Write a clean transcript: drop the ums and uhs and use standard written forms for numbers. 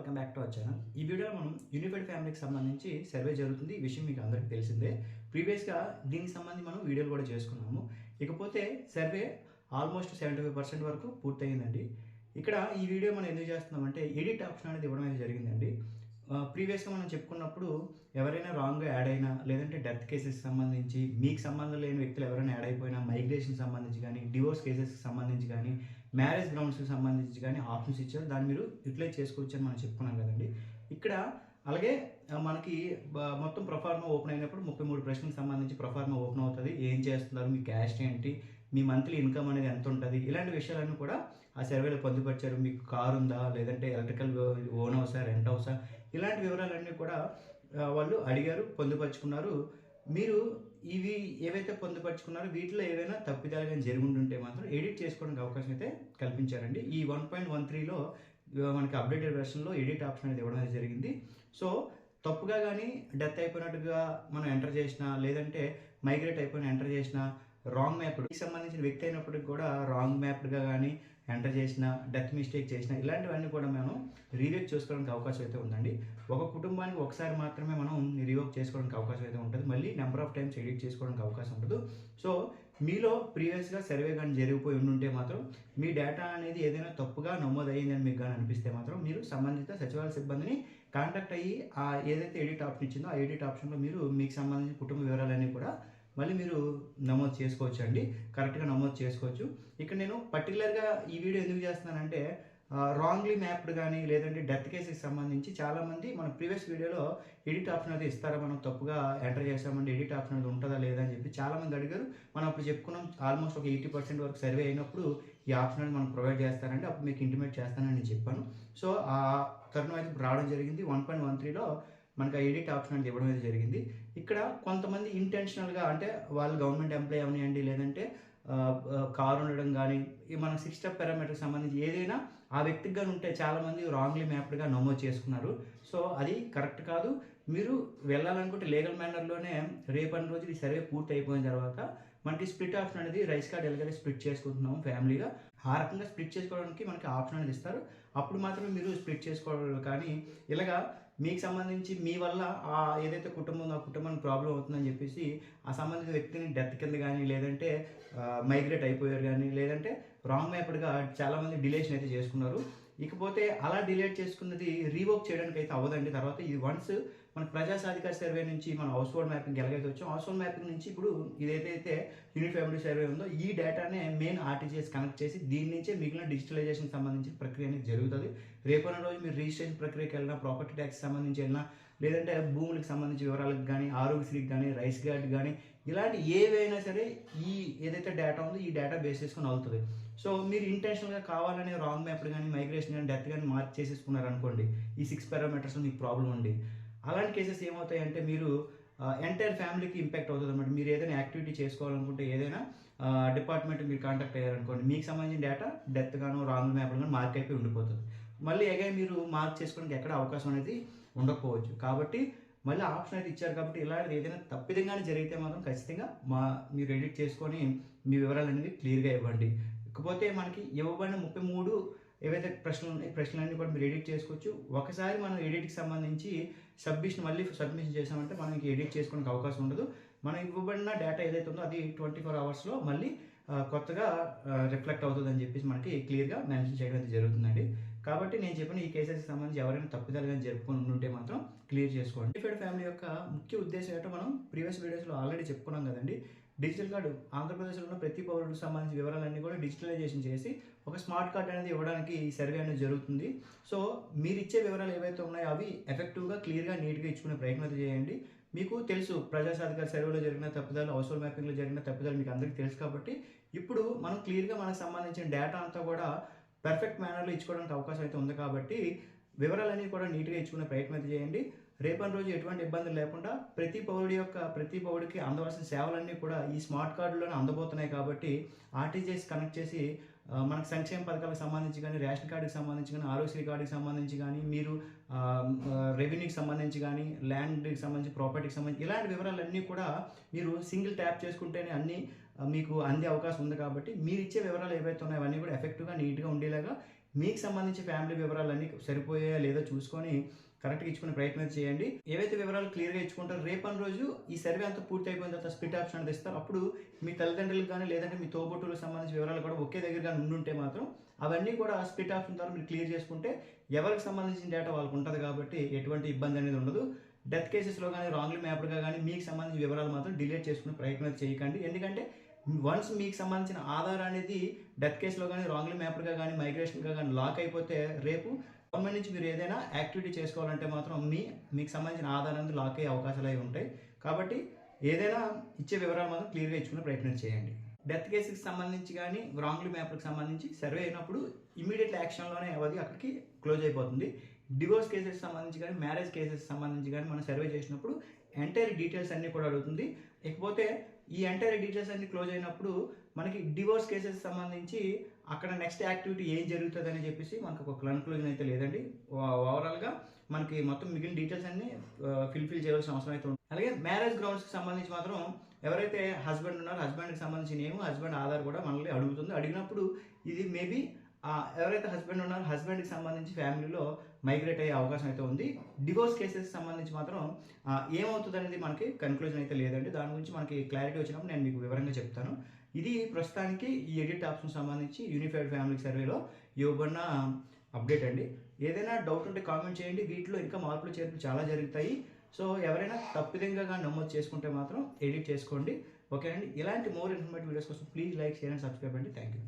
Welcome back to our channel. ఈ వీడియోలో మనం యూనిఫైడ్ ఫ్యామిలీకి సంబంధించి సర్వే జరుగుతుంది. ఈ విషయం మీకు అందరికీ తెలిసిందే. ప్రీవియస్గా దీనికి సంబంధించి మనం వీడియోలు కూడా చేసుకున్నాము. ఇకపోతే సర్వే ఆల్మోస్ట్ 75% వరకు పూర్తయిందండి. ఇక్కడ ఈ వీడియో మనం ఎందుకు చేస్తున్నామంటే ఎడిట్ ఆప్షన్ అనేది ఇవ్వడం అనేది జరిగిందండి. ప్రీవియస్గా మనం చెప్పుకున్నప్పుడు ఎవరైనా రాంగ్గా యాడ్ అయినా, లేదంటే డెత్ కేసెస్కి సంబంధించి మీకు సంబంధం లేని వ్యక్తులు ఎవరైనా యాడ్ అయిపోయినా, మైగ్రేషన్కి సంబంధించి కానీ, డివోర్స్ కేసెస్కి సంబంధించి కానీ, మ్యారేజ్ గ్రౌండ్స్కి సంబంధించి కానీ ఆప్షన్స్ ఇచ్చారు. దాన్ని మీరు యూటిలైజ్ చేసుకోవచ్చు అని మనం చెప్పుకున్నాం కదండి. ఇక్కడ అలాగే మనకి మొత్తం ప్రొఫార్మా ఓపెన్ అయినప్పుడు 33 ప్రశ్నలకు సంబంధించి ప్రొఫార్మా ఓపెన్ అవుతుంది. ఏం చేస్తున్నారు, మీ క్యాస్ట్ ఏంటి, మీ మంత్లీ ఇన్కమ్ అనేది ఎంత ఉంటుంది, ఇలాంటి విషయాలన్నీ కూడా ఆ సర్వేలో పొందుపరిచారు. మీకు కారు ఉందా, లేదంటే ఎలక్ట్రికల్ ఓన్ హౌసా, రెంట్ హౌసా, ఇలాంటి వివరాలన్నీ కూడా వాళ్ళు అడిగారు, పొందుపరుచుకున్నారు. మీరు ఇవి ఏవైతే పొందుపరుచుకున్నారో వీటిలో ఏవైనా తప్పిదాలు కానీ జరుగుంటుంటే మాత్రం ఎడిట్ చేసుకోవడానికి అవకాశం అయితే కల్పించారండి. ఈ 1.13లో మనకి అప్డేటెడ్ వెర్షన్లో ఎడిట్ ఆప్షన్ అనేది ఇవ్వడం జరిగింది. సో తప్పుగా కానీ డెత్ అయిపోయినట్టుగా మనం ఎంటర్ చేసినా, లేదంటే మైగ్రేట్ అయిపోయిన ఎంటర్ చేసినా, రాంగ్ మ్యాప్డ్కి సంబంధించిన వ్యక్తి అయినప్పటికి కూడా రాంగ్ మ్యాప్డ్గా కానీ ఎంటర్ చేసిన, డెత్ మిస్టేక్ చేసిన, ఇలాంటివన్నీ కూడా మనం రీవోక్ చేసుకోవడానికి అవకాశం అయితే ఉందండి. ఒక కుటుంబానికి ఒకసారి మాత్రమే మనం రీవోక్ చేసుకోవడానికి అవకాశం అయితే ఉంటుంది. మళ్ళీ నెంబర్ ఆఫ్ టైమ్స్ ఎడిట్ చేసుకోవడానికి అవకాశం ఉండదు. సో మీలో ప్రీవియస్గా సర్వే కానీ జరిగిపోయి ఉండుంటే మాత్రం మీ డేటా అనేది ఏదైనా తప్పుగా నమోదయ్యిందని మీకు కానీ అనిపిస్తే మాత్రం మీరు సంబంధిత సచివాలయ సిబ్బందిని కాంటాక్ట్ అయ్యి ఏదైతే ఎడిట్ ఆప్షన్ ఇచ్చిందో ఆ ఎడిట్ ఆప్షన్లో మీరు మీకు సంబంధించిన కుటుంబ వివరాలన్నీ కూడా మళ్ళీ మీరు నమోదు చేసుకోవచ్చు అండి. కరెక్ట్గా నమోదు చేసుకోవచ్చు. ఇక్కడ నేను పర్టికులర్గా ఈ వీడియో ఎందుకు చేస్తున్నానంటే రాంగ్లీ మ్యాప్డ్ కానీ, లేదంటే డెత్ కేసెస్కి సంబంధించి చాలామంది మన ప్రీవియస్ వీడియోలో ఎడిట్ ఆప్షన్ అయితే ఇస్తారా, మనం తప్పుగా ఎంటర్ చేసామంటే ఎడిట్ ఆప్షన్ అనేది ఉంటుందా లేదా అని చెప్పి చాలామంది అడిగారు. మనం అప్పుడు చెప్పుకున్నాం ఆల్మోస్ట్ ఒక 80% వరకు సర్వే అయినప్పుడు ఈ ఆప్షన్ అనేది మనం ప్రొవైడ్ చేస్తారంటే అప్పుడు మీకు ఇంటిమేట్ చేస్తానని నేను చెప్పాను. సో ఆ తరుణం అయితే రావడం జరిగింది. 1.13లో మనకు ఆ ఎడిట్ ఆప్షన్ అనేది ఇవ్వడం అనేది జరిగింది. ఇక్కడ కొంతమంది ఇంటెన్షనల్గా, అంటే వాళ్ళు గవర్నమెంట్ ఎంప్లాయ్ అవనివ్వండి, లేదంటే కారు ఉండడం కానీ, మన 6 స్టెప్ పారామీటర్కి సంబంధించి ఏదైనా ఆ వ్యక్తికి కానీ ఉంటే చాలామంది రాంగ్లీ మ్యాప్డ్గా నమోదు చేసుకున్నారు. సో అది కరెక్ట్ కాదు. మీరు వెళ్ళాలనుకుంటే లీగల్ మేనర్లోనే రేపటి రోజు ఈ సర్వే పూర్తి అయిపోయిన తర్వాత మనకి స్ప్లిట్ ఆప్షన్ అనేది రైస్ కార్డ్ ఎలాగైతే స్ప్లిట్ చేసుకుంటున్నాము ఫ్యామిలీగా, ఆ రకంగా స్ప్లిట్ చేసుకోవడానికి మనకి ఆప్షన్ అనేది ఇస్తారు. అప్పుడు మాత్రమే మీరు స్ప్లిట్ చేసుకోవాలి. కానీ ఇలాగా మీకు సంబంధించి మీ వల్ల ఏదైతే కుటుంబం ఉందో ఆ కుటుంబానికి ప్రాబ్లం అవుతుందని చెప్పేసి ఆ సంబంధిత వ్యక్తిని డెత్ కింద కానీ, లేదంటే మైగ్రేట్ అయిపోయారు కానీ, లేదంటే రాంగ్ మ్యాప్డ్గా చాలామంది డిలేషన్ అయితే చేసుకున్నారు. ఇకపోతే అలా డిలేట్ చేసుకున్నది రీవోక్ చేయడానికి అయితే అవ్వదండి. తర్వాత ఇది వన్స్ మన ప్రజాసాధికార సర్వే నుంచి మన హౌస్ హోల్డ్ మ్యాపింగ్ ఎలాగైతే వచ్చాం, హౌస్ హోల్డ్ మ్యాపింగ్ నుంచి ఇప్పుడు ఇదైతే యూనిట్ ఫ్యామిలీ సర్వే ఉందో ఈ డేటానే మెయిన్ ఆర్టీజీఎస్ కనెక్ట్ చేసి దీని నుంచే మిగిలిన డిజిటలైజేషన్ సంబంధించిన ప్రక్రియ అనేది జరుగుతుంది. రేపన్న రోజు మీరు రిజిస్ట్రేషన్ ప్రక్రియకి వెళ్ళినా, ప్రాపర్టీ ట్యాక్స్ సంబంధించి వెళ్ళినా, లేదంటే భూములకు సంబంధించిన వివరాలకు కానీ, ఆరోగ్యశ్రీకి కానీ, రైస్ కార్డ్ కానీ, ఇలాంటి ఏవైనా సరే ఈ ఏదైతే డేటా ఉందో ఈ డేటా బేస్ చేసుకొని అవుతుంది. సో మీరు ఇంటెన్షనల్గా కావాలనే రాంగ్ మ్యాప్డ్ కానీ, మైగ్రేషన్ కానీ, డెత్ కానీ మార్క్ చేసేసుకున్నారు అనుకోండి, ఈ 6 పారామీటర్స్లో మీకు ప్రాబ్లం ఉంది. అలాంటి కేసెస్ ఏమవుతాయంటే మీరు ఎంటైర్ ఫ్యామిలీకి ఇంపాక్ట్ అవుతుంది అనమాట. మీరు ఏదైనా యాక్టివిటీ చేసుకోవాలనుకుంటే, ఏదైనా డిపార్ట్మెంట్ మీరు కాంటాక్ట్ అయ్యారనుకోండి, మీకు సంబంధించిన డేటా డెత్ గాను, రాంగ్ మ్యాప్డ్ కానీ మార్క్ అయిపోయి ఉండిపోతుంది. మళ్ళీ అగైన్ మీరు మార్క్ చేసుకోవడానికి ఎక్కడ అవకాశం అనేది ఉండకపోవచ్చు. కాబట్టి మళ్ళీ ఆప్షన్ అయితే ఇచ్చారు. కాబట్టి ఇలాంటిది ఏదైనా తప్పిదంగానే జరిగితే మాత్రం ఖచ్చితంగా మీరు ఎడిట్ చేసుకొని మీ వివరాలు అనేది క్లియర్గా ఇవ్వండి. ఇకపోతే మనకి ఇవ్వబడిన 33 ఏవైతే ప్రశ్నలు ఉన్నాయి, ప్రశ్నలన్నీ కూడా మీరు ఎడిట్ చేసుకోవచ్చు. ఒకసారి మనం ఎడిట్కి సంబంధించి మళ్ళీ సబ్మిషన్ చేసామంటే మనకి ఎడిట్ చేసుకోవడానికి అవకాశం ఉండదు. మనం ఇవ్వబడిన డేటా ఏదైతే ఉందో అది 24 అవర్స్లో మళ్ళీ కొత్తగా రిఫ్లెక్ట్ అవుతుంది అని చెప్పేసి మనకి క్లియర్గా మెన్షన్ చేయడం అయితే జరుగుతుందండి. కాబట్టి నేను చెప్పిన ఈ కేసెస్కి సంబంధించి ఎవరైనా తప్పిదాలు కానీ జరుపుకొని ఉంటే మాత్రం క్లియర్ చేసుకోండి. యూనిఫైడ్ ఫ్యామిలీ యొక్క ముఖ్య ఉద్దేశం ఏంటో మనం ప్రీవియస్ వీడియోస్లో ఆల్రెడీ చెప్పుకున్నాం కదండి. డిజిటల్ కార్డు ఆంధ్రప్రదేశ్లో ఉన్న ప్రతి పౌరుడికి సంబంధించిన వివరాలన్నీ కూడా డిజిటలైజేషన్ చేసి ఒక స్మార్ట్ కార్డ్ అనేది ఇవ్వడానికి ఈ సర్వే అనేది జరుగుతుంది. సో మీరు ఇచ్చే వివరాలు ఏవైతే ఉన్నాయో అవి ఎఫెక్టివ్గా, క్లియర్గా, నీట్గా ఇచ్చుకునే ప్రయత్నం చేయండి. మీకు తెలుసు ప్రజాసాధికార సర్వేలో జరిగిన తప్పిదాలు, హౌస్ హోల్డ్ మ్యాపింగ్లో జరిగిన తప్పిదాలు మీకు అందరికీ తెలుసు. కాబట్టి ఇప్పుడు మనం క్లియర్గా మనకు సంబంధించిన డేటా అంతా కూడా పర్ఫెక్ట్ మేనర్లో ఇచ్చుకోవడానికి అవకాశం అయితే ఉంది. కాబట్టి వివరాలన్నీ కూడా నీట్గా ఇచ్చుకునే ప్రయత్నం అయితే చేయండి. రేపటి రోజు ఎటువంటి ఇబ్బందులు లేకుండా ప్రతి పౌరుడికి అందవలసిన సేవలన్నీ కూడా ఈ స్మార్ట్ కార్డులోనే అందబోతున్నాయి. కాబట్టి ఆర్టీజీఎస్ కనెక్ట్ చేసి మనకు సంక్షేమ పథకాలకు సంబంధించి కానీ, రేషన్ కార్డుకి సంబంధించి కానీ, ఆరోగ్యశ్రీ కార్డుకి సంబంధించి కానీ, మీరు రెవెన్యూకి సంబంధించి కానీ, ల్యాండ్కి సంబంధించి, ప్రాపర్టీకి సంబంధించి ఇలాంటి వివరాలన్నీ కూడా మీరు సింగిల్ ట్యాప్ చేసుకుంటేనే అన్నీ మీకు అందే అవకాశం ఉంది. కాబట్టి మీరు ఇచ్చే వివరాలు ఏవైతే ఉన్నాయో అవన్నీ కూడా ఎఫెక్టివ్గా, నీట్గా ఉండేలాగా మీకు సంబంధించి ఫ్యామిలీ వివరాలన్నీ సరిపోయాయా లేదో చూసుకొని కరెక్ట్గా ఇచ్చుకునే ప్రయత్నం చేయండి. ఏవైతే వివరాలు క్లియర్గా ఇచ్చుకుంటారో రేపటి రోజు ఈ సర్వే అంతా పూర్తి అయిపోయిన తర్వాత స్ప్లిట్ ఆప్షన్ అనేది ఇస్తారు. అప్పుడు మీ తల్లిదండ్రులకు కానీ లేదంటే మీ తోబుట్టులకు సంబంధించిన వివరాలు కూడా ఒకే దగ్గర కానీ ఉండుంటే మాత్రం అవన్నీ కూడా స్ప్లిట్ ఆప్షన్ ద్వారా మీరు క్లియర్ చేసుకుంటే ఎవరికి సంబంధించిన డేటా వాళ్ళకు ఉంటుంది కాబట్టి ఎటువంటి ఇబ్బంది అనేది ఉండదు. డెత్ కేసెస్లో కానీ రాంగ్లీ మ్యాప్డ్గా కానీ మీకు సంబంధించిన వివరాలు మాత్రం డిలీట్ చేసుకునే ప్రయత్నం చేయకండి. ఎందుకంటే వన్స్ మీకు సంబంధించిన ఆధార్ అనేది డెత్ కేసులో కానీ రాంగ్లీ మ్యాప్డ్గా కానీ మైగ్రేషన్గా కానీ లాక్ అయిపోతే రేపు గవర్నమెంట్ నుంచి మీరు ఏదైనా యాక్టివిటీ చేసుకోవాలంటే మాత్రం మీకు సంబంధించిన ఆధార్ అనేది లాక్ అయ్యే అవకాశాలు అవి ఉంటాయి. కాబట్టి ఏదైనా ఇచ్చే వివరాలు మాత్రం క్లియర్గా ఇచ్చుకునే ప్రయత్నం చేయండి. డెత్ కేసుకి సంబంధించి కానీ రాంగ్లీ మ్యాప్కి సంబంధించి సర్వే అయినప్పుడు ఇమీడియట్ యాక్షన్లోనే అది అక్కడికి క్లోజ్ అయిపోతుంది. డివోర్స్ కేసెస్ సంబంధించి కానీ మ్యారేజ్ కేసెస్ సంబంధించి కానీ మనం సర్వే చేసినప్పుడు ఎంటైర్ డీటెయిల్స్ అన్నీ కూడా అడుగుతుంది. ఇకపోతే ఈ ఎంటైర్ డీటెయిల్స్ అన్ని క్లోజ్ అయినప్పుడు మనకి డివోర్స్ కేసెస్ సంబంధించి అక్కడ నెక్స్ట్ యాక్టివిటీ ఏం జరుగుతుంది అని చెప్పేసి మనకు ఒక కన్క్లూజన్ అయితే లేదండి. ఓవరాల్గా మనకి మొత్తం మిగిలిన డీటెయిల్స్ అన్ని ఫిల్ చేయాల్సిన అవసరం అయితే ఉంటుంది. అలాగే మ్యారేజ్ గ్రౌండ్స్కి సంబంధించి మాత్రం ఎవరైతే హస్బెండ్ ఉన్నారో హస్బెండ్కి సంబంధించి నేమ్ హస్బెండ్ ఆధార్ కూడా మనల్ని అడుగుతుంది. అడిగినప్పుడు ఇది మేబీ ఎవరైతే హస్బెండ్ ఉన్నారో హస్బెండ్కి సంబంధించి ఫ్యామిలీలో మైగ్రేట్ అయ్యే అవకాశం అయితే ఉంది. డివోర్స్ కేసెస్ సంబంధించి మాత్రం ఏమవుతుంది అనేది మనకి కన్క్లూజన్ అయితే లేదండి. దాని గురించి మనకి క్లారిటీ వచ్చినప్పుడు నేను మీకు వివరంగా చెప్తాను. ఇది ప్రస్తుతానికి ఈ ఎడిట్ ఆప్షన్ సంబంధించి యూనిఫైడ్ ఫ్యామిలీ సర్వేలో ఇవ్వబడిన అప్డేట్ అండి. ఏదైనా డౌట్ ఉంటే కామెంట్ చేయండి. వీటిలో ఇంకా మార్పులు చేర్పులు చాలా జరుగుతాయి. సో ఎవరైనా తప్పిదంగా నమోదు చేసుకుంటే మాత్రం ఎడిట్ చేసుకోండి. ఓకే అండి. ఇలాంటి మోర్ ఇన్ఫర్మేటివ్ వీడియోస్ కోసం please like, share and subscribe అండి. Thank you.